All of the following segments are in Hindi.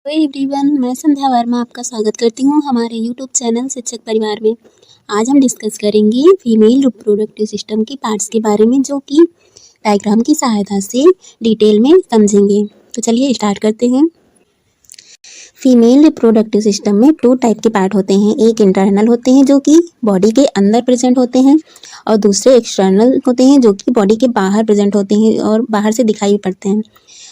हेलो एवरीवन, मैं संध्या वर्मा आपका स्वागत करती हूँ हमारे यूट्यूब चैनल शिक्षक परिवार में। आज हम डिस्कस करेंगे फीमेल रिप्रोडक्टिव सिस्टम के पार्ट्स के बारे में, जो कि डायग्राम की सहायता से डिटेल में समझेंगे। तो चलिए स्टार्ट करते हैं। फीमेल रिप्रोडक्टिव सिस्टम में 2 टाइप के पार्ट होते हैं। एक इंटरनल होते हैं जो कि बॉडी के अंदर प्रेजेंट होते हैं, और दूसरे एक्सटर्नल होते हैं जो कि बॉडी के बाहर प्रेजेंट होते हैं और बाहर से दिखाई पड़ते हैं।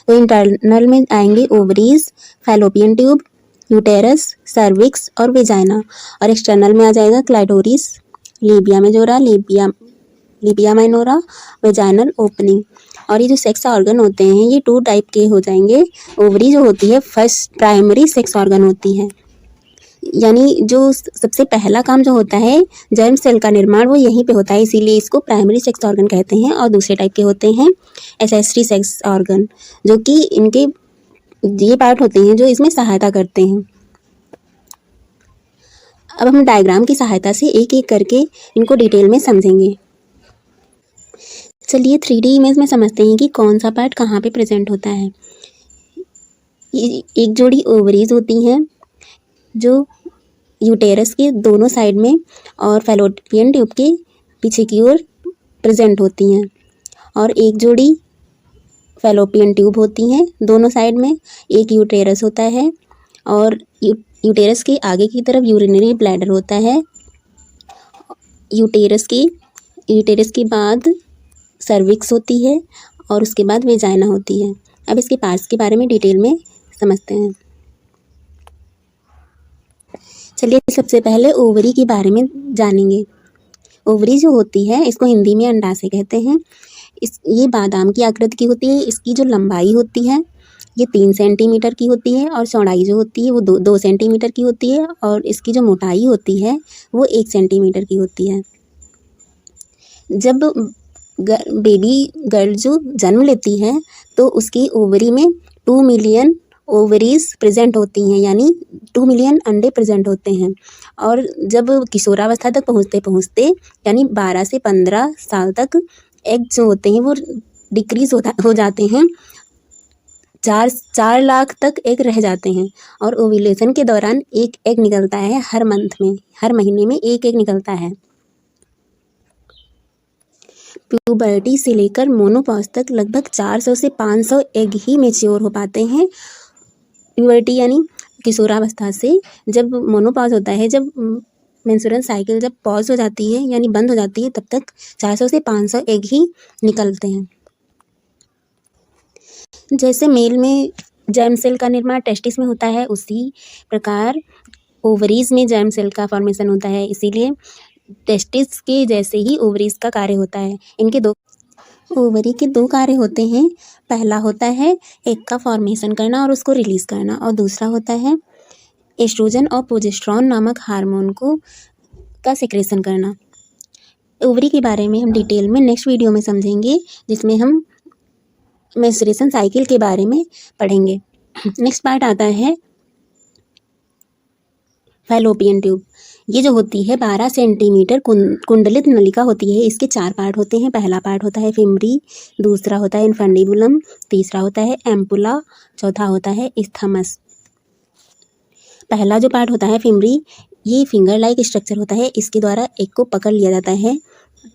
तो इंटरनल में आएंगे ovaries, fallopian tube, uterus, cervix और वेजाइना। और एक्सटर्नल में आ जाएगा clitoris, labia majora, labia minora, vaginal opening. और ये जो सेक्स ऑर्गन होते हैं ये 2 टाइप के हो जाएंगे। ओवरी जो होती है फर्स्ट प्राइमरी सेक्स ऑर्गन होती है, यानी जो सबसे पहला काम जो होता है जर्म सेल का निर्माण वो यहीं पे होता है, इसीलिए इसको प्राइमरी सेक्स ऑर्गन कहते हैं। और दूसरे टाइप के होते हैं एसेसरी सेक्स ऑर्गन, जो कि इनके ये पार्ट होते हैं जो इसमें सहायता करते हैं। अब हम डायग्राम की सहायता से एक एक करके इनको डिटेल में समझेंगे। चलिए 3D इमेज में समझते हैं कि कौन सा पार्ट कहाँ पे प्रेजेंट होता है। एक जोड़ी ओवरीज होती हैं जो यूटेरस के दोनों साइड में और फैलोपियन ट्यूब के पीछे की ओर प्रेजेंट होती हैं, और एक जोड़ी फैलोपियन ट्यूब होती हैं दोनों साइड में। एक यूटेरस होता है और यूटेरस के आगे की तरफ यूरिनरी ब्लैडर होता है। यूटेरस के बाद सर्विक्स होती है और उसके बाद वेजाइना होती है। अब इसके पार्ट्स के बारे में डिटेल में समझते हैं। चलिए सबसे पहले ओवरी के बारे में जानेंगे। ओवरी जो होती है इसको हिंदी में अंडाशय कहते हैं। ये बादाम की आकृति की होती है। इसकी जो लंबाई होती है ये 3 सेंटीमीटर की होती है, और चौड़ाई जो होती है वो 2 सेंटीमीटर की होती है, और इसकी जो मोटाई होती है वो 1 सेंटीमीटर की होती है। जब बेबी गर्ल जो जन्म लेती है तो उसकी ओवरी में 2 मिलियन ओवरीज प्रेजेंट होती हैं, यानी 2 मिलियन अंडे प्रेजेंट होते हैं। और जब किशोरावस्था तक पहुँचते यानी 12 से 15 साल तक एग जो होते हैं वो डिक्रीज हो जाते हैं। 4 लाख तक एग रह जाते हैं, और ओव्यूलेशन के दौरान एक एग निकलता है। हर महीने में एक एग निकलता है। प्यूबर्टी से लेकर मोनोपॉज तक लगभग 400 से 500 एग ही मेच्योर हो पाते हैं। प्यूबर्टी यानी किशोरावस्था से जब मोनोपॉज होता है, जब मेंस्ट्रुअल साइकिल जब पॉज हो जाती है यानी बंद हो जाती है, तब तक 400 से 500 एग ही निकलते हैं। जैसे मेल में जर्म सेल का निर्माण टेस्टिस में होता है, उसी प्रकार ओवरीज में जर्म सेल का फॉर्मेशन होता है। इसीलिए टेस्टिस के जैसे ही ओवरीज का कार्य होता है। ओवरी के 2 कार्य होते हैं। पहला होता है एग का फॉर्मेशन करना और उसको रिलीज करना, और दूसरा होता है एस्ट्रोजन और प्रोजेस्टेरॉन नामक हार्मोन का सेक्रेशन करना। ओवरी के बारे में हम डिटेल में नेक्स्ट वीडियो में समझेंगे, जिसमें हम मेंस्ट्रुएशन साइकिल के बारे में पढ़ेंगे। नेक्स्ट पार्ट आता है फैलोपियन ट्यूब। ये जो होती है 12 सेंटीमीटर कुंडलित नलिका होती है। इसके 4 पार्ट होते हैं। पहला पार्ट होता है फिमरी, दूसरा होता है इन्फंडिबुलम, तीसरा होता है एम्पुला, चौथा होता है इस्थमस। पहला जो पार्ट होता है फिमरी, ये फिंगर लाइक स्ट्रक्चर होता है। इसके द्वारा एग को पकड़ लिया जाता है।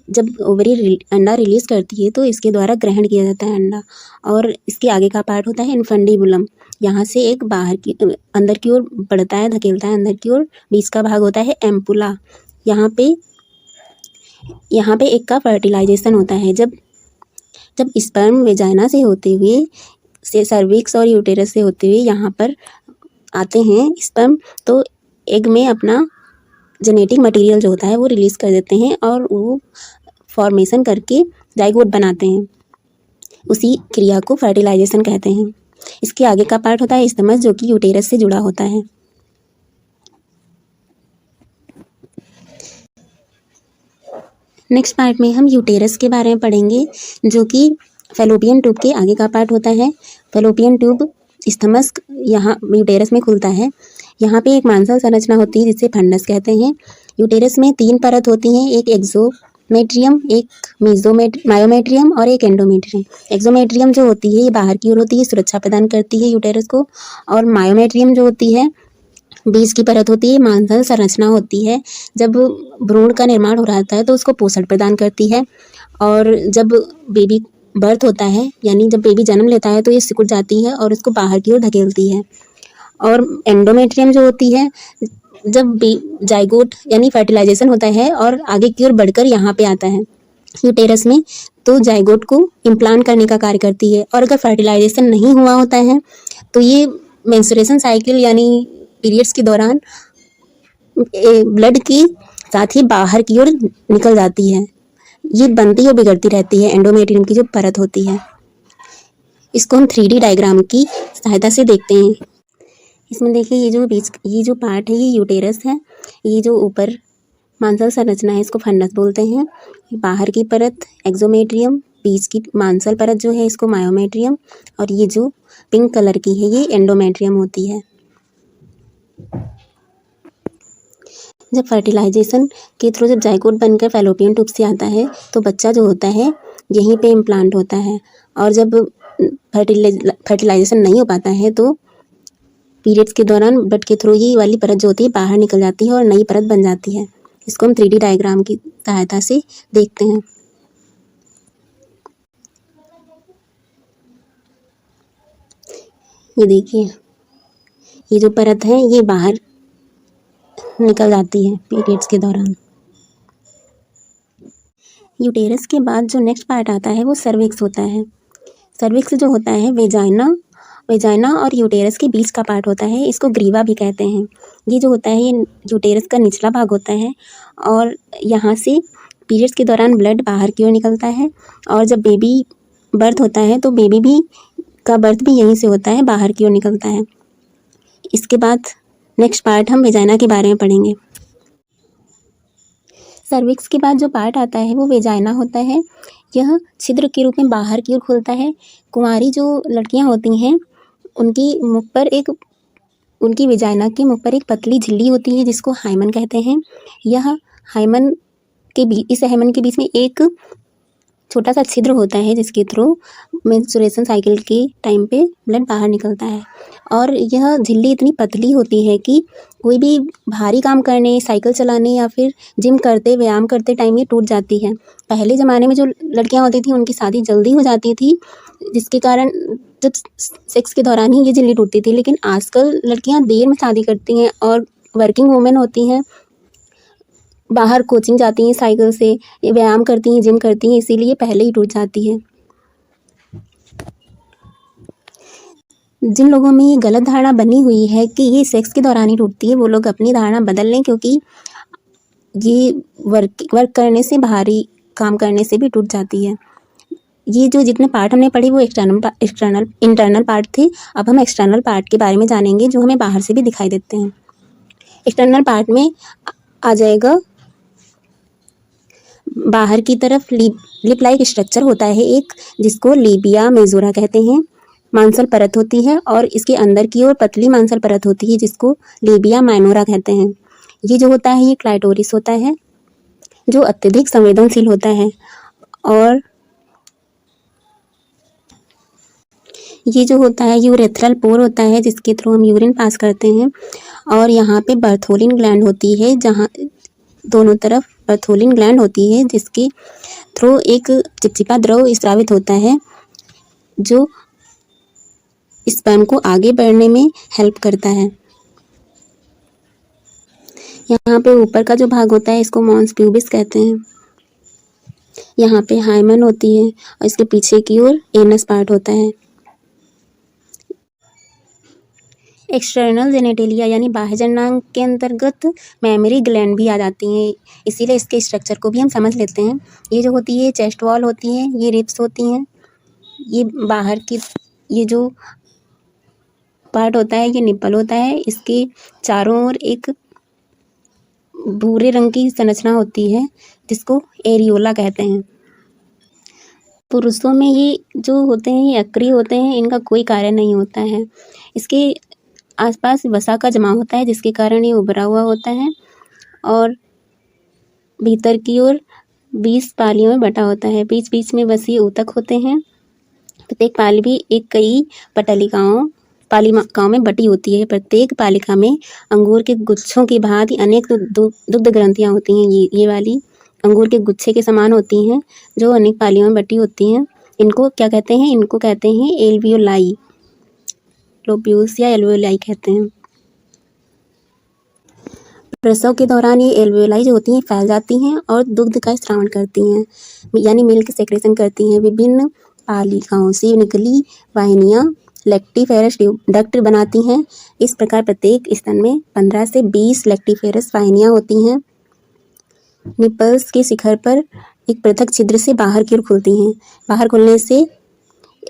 जब ओवरी अंडा रिलीज करती है तो इसके द्वारा ग्रहण किया जाता है अंडा। और इसके आगे का पार्ट होता है इन्फंडिबुलम। यहाँ से एक अंदर की ओर बढ़ता है, धकेलता है अंदर की ओर। बीच का भाग होता है एम्पुला। यहाँ पे एक का फर्टिलाइजेशन होता है। जब स्पर्म वेजाइना से होते हुए सर्विक्स और यूटेरस से होते हुए यहाँ पर आते हैं स्पर्म, तो एग में अपना जेनेटिक मटेरियल जो होता है वो रिलीज कर देते हैं, और वो फॉर्मेशन करके जाइगोट बनाते हैं। उसी क्रिया को फर्टिलाइजेशन कहते हैं। इसके आगे का पार्ट होता है इस्थमस, जो कि यूटेरस से जुड़ा होता है। नेक्स्ट पार्ट में हम यूटेरस के बारे में पढ़ेंगे, जो कि फैलोपियन ट्यूब के आगे का पार्ट होता है। फैलोपियन ट्यूब इस्थमस यहाँ यूटेरस में खुलता है। यहाँ पे एक मांसल संरचना होती है जिसे फंडस कहते हैं। यूटेरस में 3 परत होती हैं, एक एक्सोमेट्रियम, एक मायोमेट्रियम और एक एंडोमेट्रियम। एक्सोमेट्रियम जो होती है ये बाहर की ओर होती है, सुरक्षा प्रदान करती है यूटेरस को। और मायोमेट्रियम जो होती है बीज की परत होती है, मांसल संरचना होती है। जब भ्रूण का निर्माण हो रहा होता है तो उसको पोषण प्रदान करती है। और जब बेबी बर्थ होता है यानी जब बेबी जन्म लेता है तो ये सिकुड़ जाती है और उसको बाहर की ओर धकेलती है। और एंडोमेट्रियम जो होती है जब जाइगोट यानी फर्टिलाइजेशन होता है और आगे की ओर बढ़कर यहाँ पे आता है यूटेरस में, तो जाइगोट को इम्प्लांट करने का कार्य करती है। और अगर फर्टिलाइजेशन नहीं हुआ होता है तो ये मेंस्ट्रुएशन साइकिल यानी पीरियड्स के दौरान ब्लड के साथ ही बाहर की ओर निकल जाती है। ये बनती और बिगड़ती रहती है एंडोमेट्रियम की जो परत होती है। इसको हम 3D डायग्राम की सहायता से देखते हैं। इसमें देखिए ये जो पार्ट है ये यूटेरस है। ये जो ऊपर मांसल संरचना है इसको फंडस बोलते हैं। बाहर की परत एक्सोमेट्रियम, बीच की मांसल परत जो है इसको मायोमेट्रियम, और ये जो पिंक कलर की है ये एंडोमेट्रियम होती है। जब फर्टिलाइजेशन के थ्रू जब जाइगोट बनकर फैलोपियन ट्यूब से आता है तो बच्चा जो होता है यहीं पे इम्प्लांट होता है। और जब फर्टिलाइजेशन नहीं हो पाता है तो पीरियड्स के दौरान ब्लड के थ्रू ये वाली परत जो होती है बाहर निकल जाती है और नई परत बन जाती है। इसको हम 3D डायग्राम की सहायता से देखते हैं। ये देखिए ये जो परत है ये बाहर निकल जाती है पीरियड्स के दौरान। यूटेरस के बाद जो नेक्स्ट पार्ट आता है वो सर्विक्स होता है। सर्विक्स जो होता है वेजाइना और यूटेरस के बीच का पार्ट होता है, इसको ग्रीवा भी कहते हैं। ये जो होता है ये यूटेरस का निचला भाग होता है और यहाँ से पीरियड्स के दौरान ब्लड बाहर की ओर निकलता है। और जब बेबी बर्थ होता है तो बेबी भी का बर्थ भी यहीं से होता है, बाहर की ओर निकलता है। इसके बाद नेक्स्ट पार्ट हम वेजाइना के बारे में पढ़ेंगे। सर्विक्स के बाद जो पार्ट आता है वो वेजाइना होता है। यह छिद्र के रूप में बाहर की ओर खुलता है। कुंवारी जो लड़कियां होती हैं उनकी वेजाइना के मुख पर एक पतली झिल्ली होती है जिसको हाइमन कहते हैं। इस हाइमन के बीच में एक छोटा सा छिद्र होता है जिसके थ्रू मेंस्ट्रुएशन साइकिल के टाइम पे ब्लड बाहर निकलता है। और यह झिल्ली इतनी पतली होती है कि कोई भी भारी काम करने, साइकिल चलाने या फिर व्यायाम करते टाइम ये टूट जाती है। पहले ज़माने में जो लड़कियां होती थी उनकी शादी जल्दी हो जाती थी, जिसके कारण जब सेक्स के दौरान ही ये झिल्ली टूटती थी। लेकिन आजकल लड़कियां देर में शादी करती हैं और वर्किंग वूमेन होती हैं, बाहर कोचिंग जाती हैं, साइकिल से व्यायाम करती हैं, जिम करती हैं, इसीलिए पहले ही टूट जाती है। जिन लोगों में ये गलत धारणा बनी हुई है कि ये सेक्स के दौरान ही टूटती है वो लोग अपनी धारणा बदल लें, क्योंकि ये वर्क करने से, बाहरी काम करने से भी टूट जाती है। ये जो जितने पार्ट हमने पढ़े वो इंटरनल पार्ट थे। अब हम एक्सटर्नल पार्ट के बारे में जानेंगे जो हमें बाहर से भी दिखाई देते हैं। एक्सटर्नल पार्ट में आ जाएगा बाहर की तरफ लिप लाइक स्ट्रक्चर होता है एक, जिसको लेबिया मेजोरा कहते हैं। मांसल परत होती है और इसके अंदर की ओर पतली मांसल परत होती है जिसको लेबिया माइनोरा कहते हैं। ये जो होता है ये क्लाइटोरिस होता है जो अत्यधिक संवेदनशील होता है। और ये जो होता है यूरेथ्रल पोर होता है जिसके थ्रू हम यूरिन पास करते हैं। और यहाँ पे बर्थोलिन ग्लैंड होती है, जहाँ दोनों तरफ बर्थोलिन ग्लैंड होती है जिसके थ्रू एक चिपचिपा द्रव स्रावित होता है जो स्पर्म को आगे बढ़ने में हेल्प करता है। यहाँ पे ऊपर का जो भाग होता है इसको मॉन्स प्यूबिस कहते हैं। यहाँ पे हाइमन होती है और इसके पीछे की ओर एनस पार्ट होता है। एक्सटर्नल जेनेटेलिया यानी बाह्य जननांग के अंतर्गत मेमरी ग्लैंड भी आ जाती हैं, इसीलिए इसके स्ट्रक्चर को भी हम समझ लेते हैं। ये जो होती है चेस्ट वॉल होती है, ये रिब्स होती हैं, ये बाहर की ये जो पार्ट होता है ये निप्पल होता है। इसके चारों ओर एक भूरे रंग की संरचना होती है जिसको एरियोला कहते हैं। पुरुषों में ये जो होते हैं ये अक्रिय होते हैं, इनका कोई कार्य नहीं होता है। इसके आसपास वसा का जमा होता है जिसके कारण ये उभरा हुआ होता है और भीतर की ओर 20 पालियों में बटा होता है। बीच बीच में बस ये ऊतक होते हैं। प्रत्येक पाली भी एक कई पालिकाओं में बटी होती है। प्रत्येक पालिका में अंगूर के गुच्छों की भांति अनेक दुग्ध ग्रंथियाँ होती हैं। ये वाली अंगूर के गुच्छे के समान होती हैं, जो अनेक पालियों में बटी होती हैं। इनको क्या कहते हैं? इनको कहते हैं एल्वियोलाई। लोब्यूल्स या एल्वियोलाई कहते हैं। प्रसव के दौरान ये एल्वियोलाई जो होती हैं फैल जाती हैं और दुग्ध का स्रावन करती हैं, यानी मिल्क सेक्रेशन करती हैं। विभिन्न पालिकाओं से निकली वाहिनियाँ लैक्टिफेरस डक्ट बनाती हैं। इस प्रकार प्रत्येक स्तन में 15 से 20 लैक्टिफेरस वाहिनियाँ होती हैं। निपल्स के शिखर पर एक पृथक छिद्र से बाहर की ओर खुलती हैं। बाहर खुलने से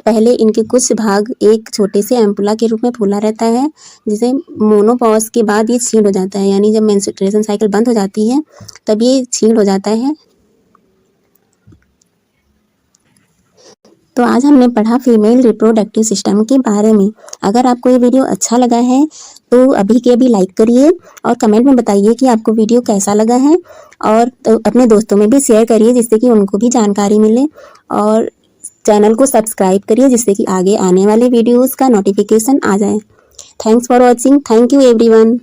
पहले इनके कुछ भाग एक छोटे से एम्पुला के रूप में फूला रहता है, जिसे मोनोपॉज के बाद ये छींड़ हो जाता है, यानी जब मेंस्ट्रुएशन साइकिल बंद हो जाती है तब ये छींड़ हो जाता है। तो आज हमने पढ़ा फीमेल रिप्रोडक्टिव सिस्टम के बारे में। अगर आपको ये वीडियो अच्छा लगा है तो अभी के अभी लाइक करिए और कमेंट में बताइए कि आपको वीडियो कैसा लगा है, और तो अपने दोस्तों में भी शेयर करिए जिससे कि उनको भी जानकारी मिले, और चैनल को सब्सक्राइब करिए जिससे कि आगे आने वाले वीडियोस का नोटिफिकेशन आ जाए। Thanks for watching. Thank you everyone.